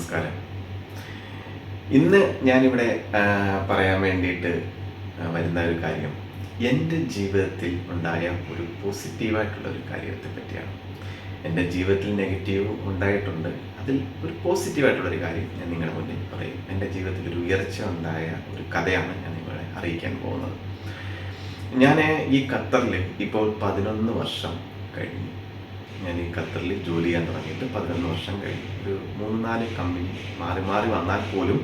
നമസ്കാരം. ഇന്ന് ഞാനിവിടെ പറയാൻ വേണ്ടിയിട്ട് വരുന്ന ഒരു കാര്യം എൻ്റെ ജീവിതത്തിൽ ഉണ്ടായ ഒരു പോസിറ്റീവായിട്ടുള്ള ഒരു കാര്യത്തെ പറ്റിയാണ്. എൻ്റെ ജീവിതത്തിൽ നെഗറ്റീവ് ഉണ്ടായിട്ടുണ്ട്. അതിൽ ഒരു പോസിറ്റീവായിട്ടുള്ളൊരു കാര്യം ഞാൻ നിങ്ങളുടെ മുന്നിൽ പറയും. എൻ്റെ ജീവിതത്തിൽ ഒരു ഉയർച്ച ഉണ്ടായ ഒരു കഥയാണ് ഞാൻ നിങ്ങളെ അറിയിക്കാൻ പോകുന്നത്. ഞാൻ ഈ ഖത്തറിൽ ഇപ്പോൾ 11 വർഷം കഴിഞ്ഞു. ഞാൻ ഈ ഖത്തറിൽ ജോലി ചെയ്യാൻ തുടങ്ങിയിട്ട് 11 വർഷം കഴിഞ്ഞു. ഒരു 3-4 കമ്പനി മാറി മാറി വന്നാൽ പോലും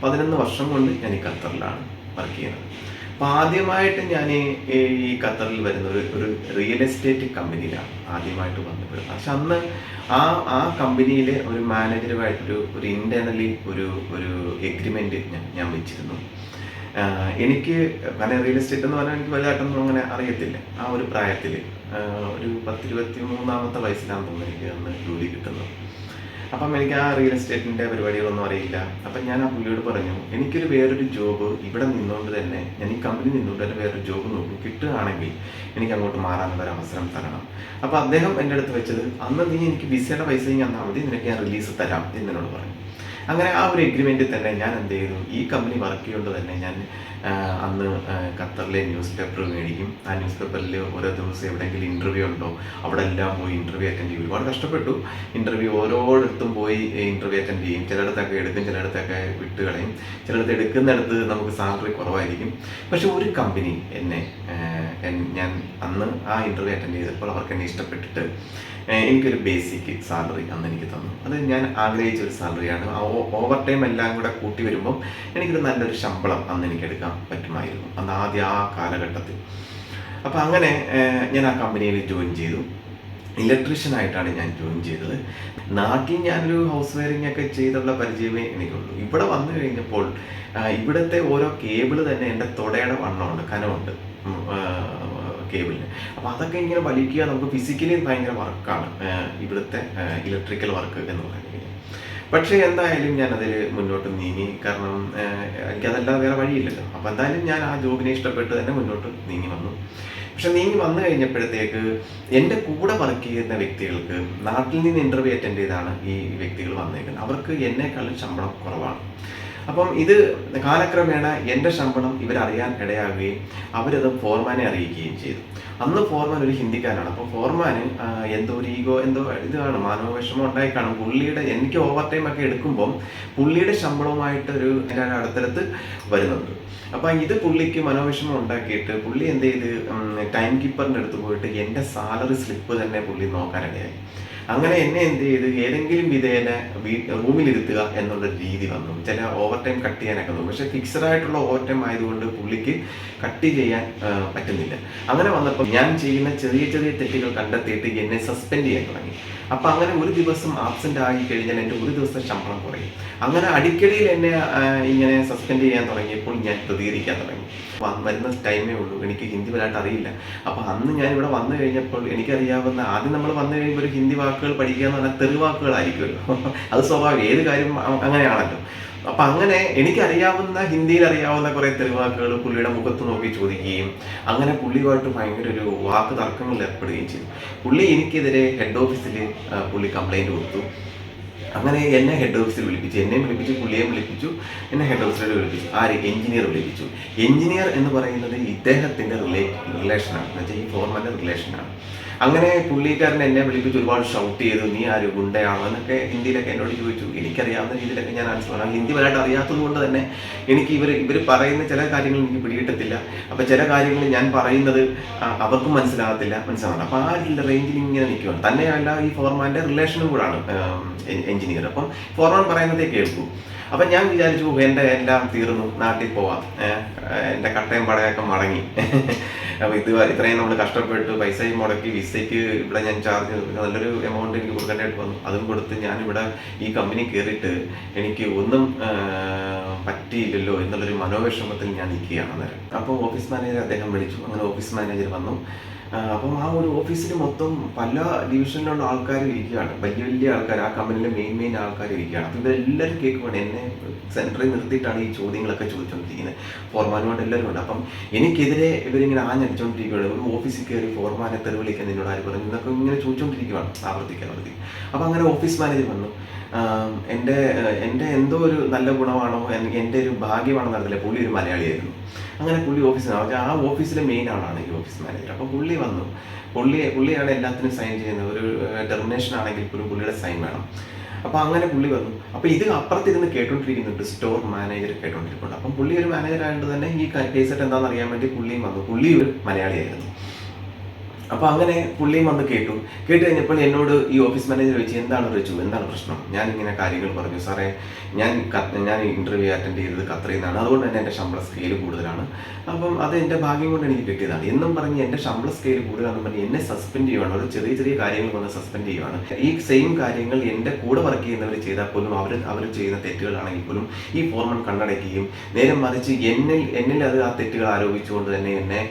11 വർഷം കൊണ്ട് ഞാൻ ഈ ഖത്തറിലാണ് വർക്ക് ചെയ്യുന്നത്. അപ്പോൾ ആദ്യമായിട്ട് ഞാൻ ഈ ഖത്തറിൽ വരുന്ന ഒരു റിയൽ എസ്റ്റേറ്റ് കമ്പനിയിലാണ് ആദ്യമായിട്ട് ബന്ധപ്പെടുന്നത്. പക്ഷെ അന്ന് ആ കമ്പനിയിലെ ഒരു മാനേജറുമായിട്ടൊരു ഇൻറ്റേർണലി ഒരു എഗ്രിമെൻറ്റ് ഞാൻ വെച്ചിരുന്നു. എനിക്ക് കാരണം റിയൽ എസ്റ്റേറ്റ് എന്ന് പറഞ്ഞാൽ എനിക്ക് വലുതായിട്ടൊന്നും അങ്ങനെ അറിയത്തില്ല. ആ ഒരു പ്രായത്തിൽ ഒരു 10-23 വയസ്സിലാണെന്ന് തോന്നുന്നു എനിക്ക് അന്ന് ജോലി കിട്ടുന്നത്. അപ്പം എനിക്ക് ആ റിയൽ എസ്റ്റേറ്റിൻ്റെ പരിപാടികളൊന്നും അറിയില്ല. അപ്പം ഞാൻ ആ പുള്ളിയോട് പറഞ്ഞു, എനിക്കൊരു വേറൊരു ജോബ് ഇവിടെ നിന്നുകൊണ്ട് തന്നെ, ഞാൻ ഈ കമ്പനി നിന്നുകൊണ്ട് തന്നെ വേറൊരു ജോബ് നോക്കി കിട്ടുകയാണെങ്കിൽ എനിക്ക് അങ്ങോട്ട് മാറാനുള്ളൊരു അവസരം തരണം. അപ്പോൾ അദ്ദേഹം എൻ്റെ അടുത്ത് വെച്ചത്, അന്ന് നീ എനിക്ക് വിസയുടെ പൈസ തന്നാൽ മതി, നിനക്ക് ഞാൻ റിലീസ് തരാം എന്നോട് പറഞ്ഞു. അങ്ങനെ ആ ഒരു എഗ്രിമെൻറ്റിൽ തന്നെ ഞാൻ എന്ത് ചെയ്തു, ഈ കമ്പനി വർക്ക് ചെയ്യുകൊണ്ട് തന്നെ ഞാൻ അന്ന് ഖത്തറിലെ ന്യൂസ് പേപ്പർ മേടിക്കും. ആ ന്യൂസ് പേപ്പറിൽ ഓരോ ദിവസം എവിടെയെങ്കിലും ഇൻ്റർവ്യൂ ഉണ്ടോ അവിടെ എല്ലാം പോയി ഇൻ്റർവ്യൂ അറ്റൻഡ് ചെയ്യും. ഒരുപാട് കഷ്ടപ്പെട്ടു. ഇൻ്റർവ്യൂ ഓരോരിടത്തും പോയി ഇൻ്റർവ്യൂ അറ്റൻഡ് ചെയ്യും. ചിലയിടത്തൊക്കെ എടുക്കും, ചിലയിടത്തൊക്കെ വിട്ട് കളയും. ചിലയിടത്ത് എടുക്കുന്നിടത്ത് നമുക്ക് സാലറി കുറവായിരിക്കും. പക്ഷെ ഒരു കമ്പനി ഞാൻ അന്ന് ആ ഇൻ്റർവ്യൂ അറ്റൻഡ് ചെയ്തപ്പോൾ അവർക്ക് എന്നെ ഇഷ്ടപ്പെട്ടിട്ട് എനിക്കൊരു ബേസിക് സാലറി അന്ന് എനിക്ക് തന്നു. അത് ഞാൻ ആഗ്രഹിച്ച ഒരു സാലറിയാണ്. ഓവർ ടൈം എല്ലാം കൂടെ കൂട്ടി വരുമ്പം എനിക്കൊരു നല്ലൊരു ശമ്പളം അന്ന് എനിക്ക് എടുക്കാൻ പറ്റുമായിരുന്നു, അന്ന് ആദ്യം ആ കാലഘട്ടത്തിൽ. അപ്പോൾ അങ്ങനെ ഞാൻ ആ കമ്പനിയിൽ ജോയിൻ ചെയ്തു. ഇലക്ട്രീഷ്യനായിട്ടാണ് ഞാൻ ജോയിൻ ചെയ്തത്. നാട്ടിൽ ഞാനൊരു ഹൗസ് വയറിംഗ് ഒക്കെ ചെയ്തുള്ള പരിചയമേ എനിക്കുള്ളൂ. ഇവിടെ വന്നു കഴിഞ്ഞപ്പോൾ ഇവിടുത്തെ ഓരോ കേബിള് തന്നെ എൻ്റെ തുടയുടെ വണ്ണമുണ്ട്, കനമുണ്ട് കേബിളിന്. അപ്പോൾ അതൊക്കെ ഇങ്ങനെ വലിക്കുക, നമുക്ക് ഫിസിക്കലി ഭയങ്കര വർക്കാണ് ഇവിടുത്തെ ഇലക്ട്രിക്കൽ വർക്ക് എന്ന് പറയുന്നത്. പക്ഷേ എന്തായാലും ഞാനതിൽ മുന്നോട്ട് നീങ്ങി. കാരണം എനിക്കതല്ലാതെ വേറെ വഴിയില്ലല്ലോ. അപ്പോൾ എന്തായാലും ഞാൻ ആ ജോബിനെ ഇഷ്ടപ്പെട്ട് തന്നെ മുന്നോട്ട് നീങ്ങി വന്നു. പക്ഷെ നീങ്ങി വന്നു കഴിഞ്ഞപ്പോഴത്തേക്ക് എൻ്റെ കൂടെ വർക്ക് ചെയ്യുന്ന വ്യക്തികൾക്ക് നാട്ടിൽ നിന്ന് ഇൻ്റർവ്യൂ അറ്റൻഡ് ചെയ്താണ് ഈ വ്യക്തികൾ വന്നേക്കുന്നത്. അവർക്ക് എന്നെക്കാളും ശമ്പളം കുറവാണ്. അപ്പം ഇത് കാലക്രമേണ എൻ്റെ ശമ്പളം ഇവരറിയാൻ ഇടയാകുകയും അവരത് ഫോർമാനെ അറിയിക്കുകയും ചെയ്തു. അന്ന് ഫോർമാൻ ഒരു ഹിന്ദിക്കാരാണ്. അപ്പോൾ ഫോർമാന് എന്തോ ഒരു ഈഗോ ഇതാണ്, മാനവവിഷമം ഉണ്ടായി കാണും. പുള്ളിയുടെ എനിക്ക് ഓവർ ടൈം ഒക്കെ എടുക്കുമ്പം പുള്ളിയുടെ ശമ്പളവുമായിട്ട് അടുത്തടുത്ത് വരുന്നുണ്ട്. അപ്പം ഇത് പുള്ളിക്ക് മനോവിഷമം ഉണ്ടാക്കിയിട്ട് പുള്ളി എന്ത് ചെയ്ത് ടൈം കീപ്പറിൻ്റെ അടുത്ത് പോയിട്ട് എൻ്റെ സാലറി സ്ലിപ്പ് തന്നെ പുള്ളി നോക്കാനിടയായി. അങ്ങനെ എന്നെ എന്ത് ചെയ്ത് ഏതെങ്കിലും വിധേന റൂമിലിരുത്തുക എന്നുള്ള രീതി വന്നു. ചില ഓവർ ടൈം കട്ട് ചെയ്യാനൊക്കെ നോക്കും. പക്ഷെ ഫിക്സഡ് ആയിട്ടുള്ള ഓവർ ടൈം ആയതുകൊണ്ട് പുള്ളിക്ക് കട്ട് ചെയ്യാൻ പറ്റുന്നില്ല. അങ്ങനെ വന്നപ്പോൾ ഞാൻ ചെയ്യുന്ന ചെറിയ ചെറിയ തെറ്റുകൾ കണ്ടെത്തിയിട്ട് എന്നെ സസ്പെൻഡ് ചെയ്യാൻ തുടങ്ങി. അപ്പം അങ്ങനെ ഒരു ദിവസം ആബ്സെൻ്റ് ആയി കഴിഞ്ഞാൽ എൻ്റെ ഒരു ദിവസത്തെ ശമ്പളം കുറയും. അങ്ങനെ അടിക്കടിയിൽ എന്നെ ഇങ്ങനെ സസ്പെൻഡ് ചെയ്യാൻ തുടങ്ങിയപ്പോൾ ഞാൻ പ്രതികരിക്കാൻ തുടങ്ങി. വരുന്ന ടൈമേ ഉള്ളൂ, എനിക്ക് ഹിന്ദി വരായിട്ട് അറിയില്ല. അപ്പം അന്ന് ഞാൻ ഇവിടെ വന്നു കഴിഞ്ഞപ്പോൾ എനിക്കറിയാവുന്ന, ആദ്യം നമ്മൾ വന്നു കഴിയുമ്പോൾ ഒരു ഹിന്ദി വാക്കുകൾ പഠിക്കുക എന്ന് പറഞ്ഞാൽ തെറിവാക്കുകളായിരിക്കുമല്ലോ. അത് സ്വാഭാവികം, ഏത് കാര്യം അങ്ങനെയാണല്ലോ. അപ്പം അങ്ങനെ എനിക്കറിയാവുന്ന, ഹിന്ദിയിൽ അറിയാവുന്ന കുറേ തെളിവാക്കുകൾ പുള്ളിയുടെ മുഖത്ത് നോക്കി ചോദിക്കുകയും അങ്ങനെ പുള്ളിയുമായിട്ട് ഭയങ്കര ഒരു വാക്ക് തർക്കങ്ങളിൽ ഏർപ്പെടുകയും ചെയ്തു. പുള്ളി എനിക്കെതിരെ ഹെഡ് ഓഫീസിൽ പുള്ളി കംപ്ലൈൻറ്റ് കൊടുത്തു. അങ്ങനെ എന്നെ ഹെഡ് ഓഫീസിൽ വിളിപ്പിച്ചു, എന്നെയും വിളിപ്പിച്ചു, പുള്ളിയെയും വിളിപ്പിച്ചു, എന്നെ ഹെഡ് ഓഫീസിൽ വിളിപ്പിച്ചു. എഞ്ചിനീയർ വിളിപ്പിച്ചു. എഞ്ചിനീയർ എന്ന് പറയുന്നത് ഇദ്ദേഹത്തിൻ്റെ റിലേഷനാണ്, എന്ന് വെച്ചാൽ ഈ ഫോർമാൻ്റെ റിലേഷനാണ്. അങ്ങനെ പുള്ളിക്കാരൻ എന്നെ വിളിപ്പിച്ച് ഒരുപാട് ഷൗട്ട് ചെയ്തു, നീ ആര്, ഗുണ്ടയാണോ എന്നൊക്കെ ഹിന്ദിയിലൊക്കെ എന്നോട് ചോദിച്ചു. എനിക്കറിയാവുന്ന രീതിയിലൊക്കെ ഞാൻ ആൻസർ പറഞ്ഞു. ഹിന്ദി വരായിട്ട് അറിയാത്തത് കൊണ്ട് തന്നെ എനിക്ക് ഇവർ പറയുന്ന ചില കാര്യങ്ങൾ എനിക്ക് പിടികിട്ടത്തില്ല. അപ്പം ചില കാര്യങ്ങൾ ഞാൻ പറയുന്നത് അവർക്കും മനസ്സിലാകത്തില്ല. അപ്പോൾ ആ റേഞ്ചിൽ ഇങ്ങനെ നിൽക്കുകയാണ്. തന്നെയല്ല, ഈ ഫോർമാൻ്റെ റിലേഷനും കൂടാണ് എഞ്ചിനീയർ. അപ്പം ഫോർമാൻ പറയുന്നതേ കേൾക്കൂ. അപ്പം ഞാൻ വിചാരിച്ചു എൻ്റെ എല്ലാം തീർന്നു, നാട്ടിൽ പോവാം, എൻ്റെ കട്ടയും പടയൊക്കെ മടങ്ങി. അപ്പോൾ ഇത്രയും നമ്മൾ കഷ്ടപ്പെട്ട് പൈസയും മുടക്കി വിസയ്ക്ക് ഇവിടെ ഞാൻ ചാർജ് നല്ലൊരു എമൗണ്ട് എനിക്ക് കൊടുക്കേണ്ടതായിട്ട് വന്നു. അതും കൊടുത്ത് ഞാനിവിടെ ഈ കമ്പനി കയറിയിട്ട് എനിക്ക് ഒന്നും പറ്റിയില്ലല്ലോ എന്നുള്ളൊരു മനോവിഷമത്തിൽ ഞാൻ നിൽക്കുകയാണ് അന്നേരം. അപ്പോൾ ഓഫീസ് മാനേജർ അദ്ദേഹം വിളിച്ചു. അങ്ങനെ ഓഫീസ് മാനേജർ വന്നു. അപ്പം ആ ഒരു ഓഫീസിൽ മൊത്തം പല ഡിവിഷനിലുള്ള ആൾക്കാർ ഇരിക്കുകയാണ്, വലിയ വലിയ ആൾക്കാർ, ആ കമ്പനിയിലെ മെയിൻ ആൾക്കാർ ഇരിക്കുകയാണ്. അപ്പോൾ ഇവരെല്ലാവരും കേൾക്കുവാണ്, എന്നെ സെൻറ്ററിൽ നിർത്തിയിട്ടാണ് ഈ ചോദ്യങ്ങളൊക്കെ ചോദിച്ചുകൊണ്ടിരിക്കുന്നത്. ഫോർമാനുമായിട്ട് എല്ലാവരും ഉണ്ട്. അപ്പം എനിക്കെതിരെ ഇവരിങ്ങനെ ആഞ്ഞടിച്ചുകൊണ്ടിരിക്കുകയാണ്. ഒരു ഓഫീസിൽ കയറി ഫോർമാനെ തെറി വിളിക്കാൻ നിന്നോട് ആര് പറഞ്ഞു എന്നൊക്കെ ഇങ്ങനെ ചോദിച്ചുകൊണ്ടിരിക്കുകയാണ് ആവർത്തിക്കുക. അപ്പം അങ്ങനെ ഓഫീസ് മാനേജർ വന്നു. എൻ്റെ എൻ്റെ എന്തോ ഒരു നല്ല ഗുണമാണോ എൻ്റെ ഒരു ഭാഗ്യമാണെന്ന് അറിയില്ല, പുള്ളി ഒരു മലയാളിയായിരുന്നു. അങ്ങനെ പുള്ളി ഓഫീസിലാണ്, ആ ഓഫീസിലെ മെയിൻ ആളാണ് ഈ ഓഫീസ് മാനേജർ. അപ്പോൾ പുള്ളി വന്നു, പുള്ളിയാണ് എല്ലാത്തിനും സൈൻ ചെയ്യുന്നത്. ഒരു ടെർമിനേഷൻ ആണെങ്കിൽ പോലും പുള്ളിയുടെ സൈൻ വേണം. അപ്പോൾ അങ്ങനെ പുള്ളി വന്നു. അപ്പോൾ ഇത് അപ്പുറത്തിരുന്ന് കേട്ടോണ്ടിരിക്കുന്നുണ്ട്, സ്റ്റോർ മാനേജർ കേട്ടോണ്ടിരിക്കുന്നുണ്ട്. അപ്പം പുള്ളി ഒരു മാനേജർ ആയതുകൊണ്ട് തന്നെ ഈ കേസറ്റ് എന്താണെന്ന് അറിയാൻ വേണ്ടി പുള്ളിയും വന്നു. പുള്ളി ഒരു മലയാളിയായിരുന്നു. അപ്പോൾ അങ്ങനെ പുള്ളിയും വന്ന് കേട്ടു കഴിഞ്ഞപ്പോൾ എന്നോട് ഈ ഓഫീസ് മാനേജർ ചോദിച്ചു, എന്താണ് റിച്ചു, എന്താണ് പ്രശ്നം? ഞാനിങ്ങനെ കാര്യങ്ങൾ പറഞ്ഞു. സാറേ, ഞാൻ ഇൻ്റർവ്യൂ അറ്റൻഡ് ചെയ്തത് ഖത്തറിൽ നിന്നാണ്, അതുകൊണ്ട് തന്നെ എൻ്റെ ശമ്പള സ്കെയിൽ കൂടുതലാണ്. അപ്പം അത് എൻ്റെ ഭാഗ്യം കൊണ്ട് എനിക്ക് കിട്ടിയതാണ് എന്നും പറഞ്ഞ് എൻ്റെ ശമ്പള സ്കെയിൽ കൂടുതലാണെന്ന് പറഞ്ഞ് എന്നെ സസ്പെൻഡ് ചെയ്യുവാണ്. ഒരു ചെറിയ കാര്യങ്ങൾ കൊണ്ട് സസ്പെൻഡ് ചെയ്യുവാണ്. ഈ സെയിം കാര്യങ്ങൾ എൻ്റെ കൂടെ വർക്ക് ചെയ്യുന്നവർ ചെയ്താൽ പോലും അവർ ചെയ്യുന്ന തെറ്റുകളാണെങ്കിൽ പോലും ഈ ഫോർമൻ കണ്ണടയ്ക്കുകയും നേരെ മറിച്ച് എന്നിൽ അത് ആ തെറ്റുകൾ ആരോപിച്ചുകൊണ്ട് തന്നെ എന്നെ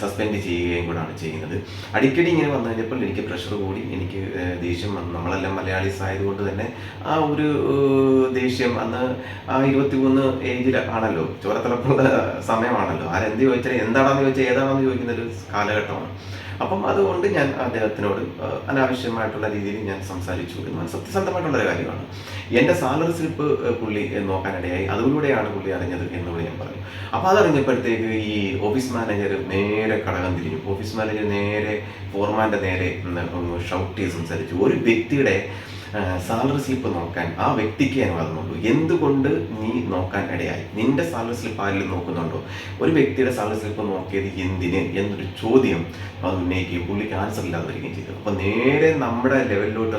സസ്പെൻഡ് ചെയ്യുകയും കൂടാണ് ചെയ്യുന്നത്. അടിക്കടി ഇങ്ങനെ വന്നു കഴിഞ്ഞപ്പോൾ എനിക്ക് പ്രഷർ കൂടി, എനിക്ക് ദേഷ്യം വന്നു. നമ്മളെല്ലാം മലയാളീസ് ആയതുകൊണ്ട് തന്നെ ആ ഒരു ദേഷ്യം അന്ന് ആ 23 ഏജിൽ ആണല്ലോ, ചോരത്തിളപ്പുള്ള സമയമാണല്ലോ. ആരെന്ത് ചോദിച്ചാൽ എന്താണെന്ന് ചോദിച്ചാൽ ഏതാണെന്ന് ചോദിക്കുന്ന ഒരു കാലഘട്ടമാണ്. അപ്പം അതുകൊണ്ട് ഞാൻ അദ്ദേഹത്തിനോട് അനാവശ്യമായിട്ടുള്ള രീതിയിൽ ഞാൻ സംസാരിച്ചു എന്ന് സത്യസന്ധമായിട്ടുള്ളൊരു കാര്യമാണ്. എൻ്റെ സാലറി സ്ലിപ്പ് പുള്ളി നോക്കാനിടയായി, അതിലൂടെയാണ് പുള്ളി അറിഞ്ഞത് എന്നുകൂടി ഞാൻ പറഞ്ഞു. അപ്പോൾ അതറിഞ്ഞപ്പോഴത്തേക്ക് ഈ ഓഫീസ് മാനേജർ നേരെ കടകം തിരിഞ്ഞു. ഓഫീസ് മാനേജർ നേരെ ഫോർമാൻ്റെ നേരെ ഷൗട്ട് ചെയ്ത് സംസാരിച്ചു. ഒരു വ്യക്തിയുടെ സാലറി സ്ലിപ്പ് നോക്കാൻ ആ വ്യക്തിക്ക് അനുവാദമുള്ളൂ. എന്തുകൊണ്ട് നീ നോക്കാൻ ഇടയായി? നിന്റെ സാലറി സ്ലിപ്പ് ആരെങ്കിലും നോക്കുന്നുണ്ടോ? ഒരു വ്യക്തിയുടെ സാലറി സ്ലിപ്പ് നോക്കിയത് എന്തിന് എന്നൊരു ചോദ്യം അത് ഉന്നയിക്കുകയും പുള്ളിക്ക് ആൻസർ ഇല്ലാതെ വരികയും ചെയ്തു. അപ്പോൾ നേരെ നമ്മുടെ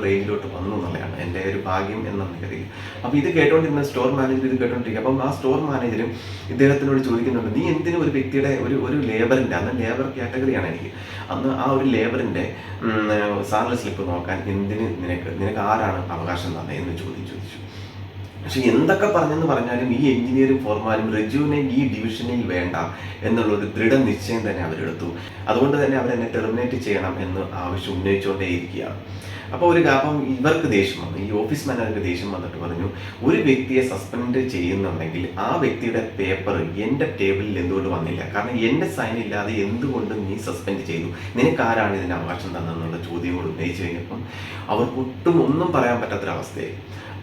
റേഞ്ചിലോട്ട് വന്നു എന്നുള്ളതാണ് എൻ്റെ ഒരു ഭാഗ്യം എന്ന നിലയിൽ. അപ്പോൾ ഇത് കേട്ടോണ്ടിരുന്ന സ്റ്റോർ മാനേജർ ഇത് കേട്ടോണ്ടിരിക്കുക. അപ്പം ആ സ്റ്റോർ മാനേജരും ഇദ്ദേഹത്തിനോട് ചോദിക്കുന്നുണ്ട്, നീ എന്തിനും ഒരു വ്യക്തിയുടെ ഒരു ലേബറിൻ്റെ, അന്ന് ലേബർ കാറ്റഗറിയാണ് എനിക്ക്, അന്ന് ആ ഒരു ലേബറിൻ്റെ സാലറി സ്ലിപ്പ് നോക്കാൻ എന്തിന് നിനക്ക് ആരാണ് അവകാശം തന്നെ എന്ന് ചോദിച്ചു. പക്ഷെ എന്തൊക്കെ പറഞ്ഞെന്ന് പറഞ്ഞാലും ഈ എഞ്ചിനീയറും ഫോർമാനും റെജുവിനെ ഈ ഡിവിഷനിൽ വേണ്ട എന്നുള്ളൊരു ദൃഢനിശ്ചയം തന്നെ അവരെടുത്തു. അതുകൊണ്ട് തന്നെ അവരെന്നെ ടെർമിനേറ്റ് ചെയ്യണം എന്ന് ആവശ്യം ഉന്നയിച്ചുകൊണ്ടേയിരിക്കുകയാണ്. അപ്പോൾ അപ്പം ഇവർക്ക് ദേഷ്യം വന്നു, ഈ ഓഫീസ് മാനേജർക്ക് ദേഷ്യം വന്നിട്ട് പറഞ്ഞു, ഒരു വ്യക്തിയെ സസ്പെൻഡ് ചെയ്യുന്നുണ്ടെങ്കിൽ ആ വ്യക്തിയുടെ പേപ്പർ എൻ്റെ ടേബിളിൽ എന്തുകൊണ്ട് വന്നില്ല? കാരണം എൻ്റെ സൈൻ ഇല്ലാതെ എന്തുകൊണ്ട് നീ സസ്പെൻഡ് ചെയ്തു? നിനക്കാരാണ് ഇതിന് അവകാശം തന്നെന്നുള്ള ചോദ്യം കൂടി ഉന്നയിച്ചു കഴിഞ്ഞപ്പം അവർക്ക് ഒന്നും പറയാൻ പറ്റാത്തൊരവസ്ഥയായി.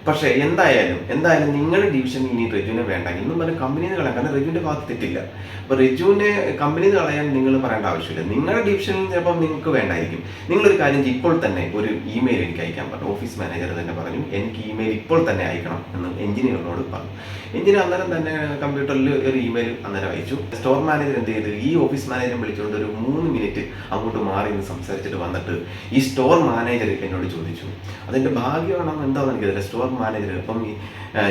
പക്ഷേ എന്തായാലും നിങ്ങളുടെ ഡിവിഷനിൽ ഇനി റെജുവിനെ വേണ്ടെങ്കിൽ എന്നും പറഞ്ഞ് കമ്പനിയിൽ നിന്ന് കളയാം. കാരണം റെജുവിൻ്റെ ഭാഗത്ത് തെറ്റില്ല. അപ്പോൾ റെജുവിനെ കമ്പനിയിൽ നിന്ന് കളയാൻ നിങ്ങൾ പറയേണ്ട ആവശ്യമില്ല. നിങ്ങളുടെ ഡിവിഷനിൽ ചിലപ്പം നിങ്ങൾക്ക് വേണ്ടായിരിക്കും. നിങ്ങളൊരു കാര്യം ചെയ്യും, ഇപ്പോൾ തന്നെ ഒരു ഇമെയിൽ എനിക്ക് അയക്കാൻ പറഞ്ഞു. ഓഫീസ് മാനേജർ തന്നെ പറഞ്ഞു, എനിക്ക് ഇമെയിൽ ഇപ്പോൾ തന്നെ അയക്കണം എന്ന് എഞ്ചിനീയറിനോട് പറഞ്ഞു. എഞ്ചിനീയർ അന്നേരം തന്നെ കമ്പ്യൂട്ടറിൽ ഒരു ഇമെയിൽ അന്നേരം അയച്ചു. സ്റ്റോർ മാനേജർ എന്ത് ചെയ്ത്, ഈ ഓഫീസ് മാനേജറെ വിളിച്ചുകൊണ്ട് ഒരു 3 മിനിറ്റ് അങ്ങോട്ട് മാറി നിന്ന് സംസാരിച്ചിട്ട് വന്നിട്ട് ഈ സ്റ്റോർ മാനേജർ എന്നോട് ചോദിച്ചു, അതെൻ്റെ ഭാഗ്യമാണെന്ന് എന്താണെന്ന് എനിക്കറിയില്ല. സ്റ്റോർ മാനേജർ, അപ്പം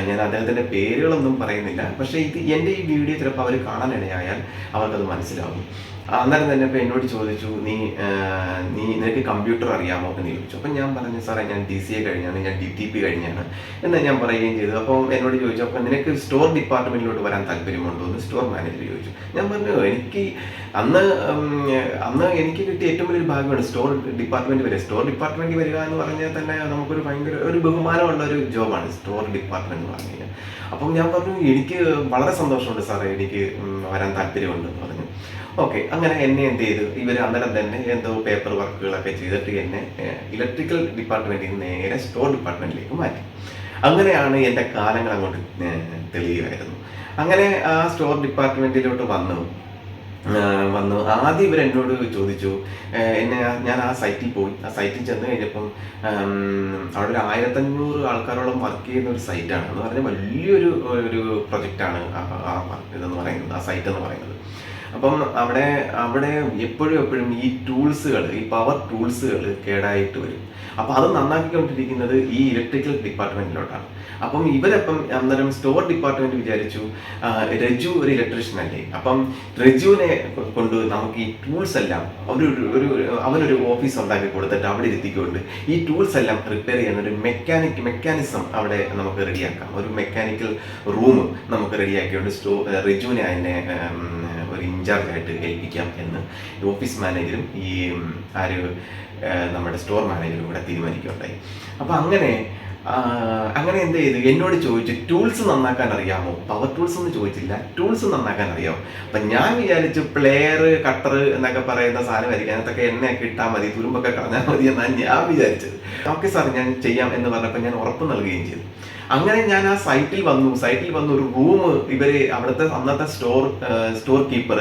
ഞാൻ അദ്ദേഹത്തിൻ്റെ പേരുകളൊന്നും പറയുന്നില്ല, പക്ഷേ എൻ്റെ ഈ വീഡിയോ ചിലപ്പോൾ അവർ കാണാനിടയായാൽ അവർക്കത് മനസ്സിലാവും. അന്നേരം തന്നെ ഇപ്പോൾ എന്നോട് ചോദിച്ചു, നിനക്ക് കമ്പ്യൂട്ടർ അറിയാമോ എന്ന് ചോദിച്ചു. അപ്പം ഞാൻ പറഞ്ഞു, സാറേ ഞാൻ DCA കഴിഞ്ഞാണ്, ഞാൻ DTP കഴിഞ്ഞാണ് എന്ന് ഞാൻ പറയുകയും ചെയ്തു. അപ്പോൾ എന്നോട് ചോദിച്ചു, അപ്പം നിനക്ക് സ്റ്റോർ ഡിപ്പാർട്ട്മെൻറ്റിലോട്ട് വരാൻ താല്പര്യമുണ്ടോ എന്ന് സ്റ്റോർ മാനേജർ ചോദിച്ചു. ഞാൻ പറഞ്ഞു, എനിക്ക് അന്ന് എനിക്ക് കിട്ടിയ ഏറ്റവും വലിയൊരു ഭാഗ്യമാണ് സ്റ്റോർ ഡിപ്പാർട്ട്മെൻറ്റ് വരിക. സ്റ്റോർ ഡിപ്പാർട്ട്മെൻറ്റ് വരിക എന്ന് പറഞ്ഞാൽ തന്നെ നമുക്കൊരു ഭയങ്കര ഒരു ബഹുമാനമുള്ള ഒരു ജോബാണ് സ്റ്റോർ ഡിപ്പാർട്ട്മെൻറ്റ് എന്ന് പറഞ്ഞു കഴിഞ്ഞാൽ. അപ്പം ഞാൻ പറഞ്ഞു, എനിക്ക് വളരെ സന്തോഷമുണ്ട് സാറേ, എനിക്ക് വരാൻ താല്പര്യമുണ്ട് എന്ന് പറഞ്ഞു. ഓക്കെ, അങ്ങനെ എന്നെ എന്ത് ചെയ്തു, ഇവർ അന്നേരം തന്നെ എന്തോ പേപ്പർ വർക്കുകളൊക്കെ ചെയ്തിട്ട് എന്നെ ഇലക്ട്രിക്കൽ ഡിപ്പാർട്ട്മെൻറ്റിൽ നിന്ന് നേരെ സ്റ്റോർ ഡിപ്പാർട്ട്മെൻറ്റിലേക്ക് മാറ്റി. അങ്ങനെയാണ് എൻ്റെ കാലങ്ങൾ അങ്ങോട്ട് തെളിയുമായിരുന്നു. അങ്ങനെ ആ സ്റ്റോർ ഡിപ്പാർട്ട്മെൻറ്റിലോട്ട് വന്നു. ആദ്യം ഇവരെന്നോട് ചോദിച്ചു, ഞാൻ ആ സൈറ്റിൽ പോയി. ആ സൈറ്റിൽ ചെന്ന് കഴിഞ്ഞപ്പം അവിടെ ഒരു 1500 ആൾക്കാരോളം വർക്ക് ചെയ്യുന്ന ഒരു സൈറ്റാണ്. എന്ന് പറഞ്ഞാൽ വലിയൊരു പ്രൊജക്റ്റാണ് ഇതെന്ന് പറയുന്നത്, ആ സൈറ്റ് എന്ന് പറയുന്നത്. അപ്പം അവിടെ എപ്പോഴും ഈ ടൂൾസുകൾ, ഈ പവർ ടൂൾസുകൾ കേടായിട്ട് വരും. അപ്പം അത് നന്നാക്കിക്കൊണ്ടിരിക്കുന്നത് ഈ ഇലക്ട്രിക്കൽ ഡിപ്പാർട്ട്മെൻറ്റിലോട്ടാണ്. അപ്പം ഇവരപ്പം അന്നേരം സ്റ്റോർ ഡിപ്പാർട്ട്മെൻറ്റ് വിചാരിച്ചു, രജു ഒരു ഇലക്ട്രീഷ്യൻ അല്ലേ, അപ്പം രജുവിനെ കൊണ്ട് നമുക്ക് ഈ ടൂൾസ് എല്ലാം അവനൊരു ഓഫീസ് ഉണ്ടാക്കി കൊടുത്തിട്ട് അവിടെ ഇരുത്തിക്കൊണ്ട് ഈ ടൂൾസ് എല്ലാം റിപ്പയർ ചെയ്യുന്ന ഒരു മെക്കാനിസം അവിടെ നമുക്ക് റെഡിയാക്കാം. ഒരു മെക്കാനിക്കൽ റൂം നമുക്ക് റെഡിയാക്കിക്കൊണ്ട് രജുവിനെ അതിനെ ഒരു ഇൻചാർജായിട്ട് ഏൽപ്പിക്കാം എന്ന് ഓഫീസ് മാനേജരും ഈ ആര് നമ്മുടെ സ്റ്റോർ മാനേജരും കൂടെ തീരുമാനിക്കുകയുണ്ടായി. അപ്പോൾ അങ്ങനെ എന്ത് ചെയ്തു, എന്നോട് ചോദിച്ചു ടൂൾസ് നന്നാക്കാൻ അറിയാമോ. പവർ ടൂൾസ് എന്ന് ചോദിച്ചില്ല, ടൂൾസ് നന്നാക്കാൻ അറിയാമോ. അപ്പം ഞാൻ വിചാരിച്ചു പ്ലെയർ കട്ടർ എന്നൊക്കെ പറയുന്ന സാധനമായിരിക്കും, അതിനകത്തൊക്കെ എണ്ണയൊക്കെ ഇട്ടാൽ മതി, തുരുമ്പൊക്കെ കളഞ്ഞാൽ മതി എന്നാണ് ഞാൻ വിചാരിച്ചത്. ഓക്കെ സാർ ഞാൻ ചെയ്യാം എന്ന് പറഞ്ഞപ്പോൾ ഞാൻ ഉറപ്പ് നൽകുകയും ചെയ്തു. അങ്ങനെ ഞാൻ ആ സൈറ്റിൽ വന്നു ഒരു റൂം ഇവര് അവിടുത്തെ അന്നത്തെ സ്റ്റോർ കീപ്പർ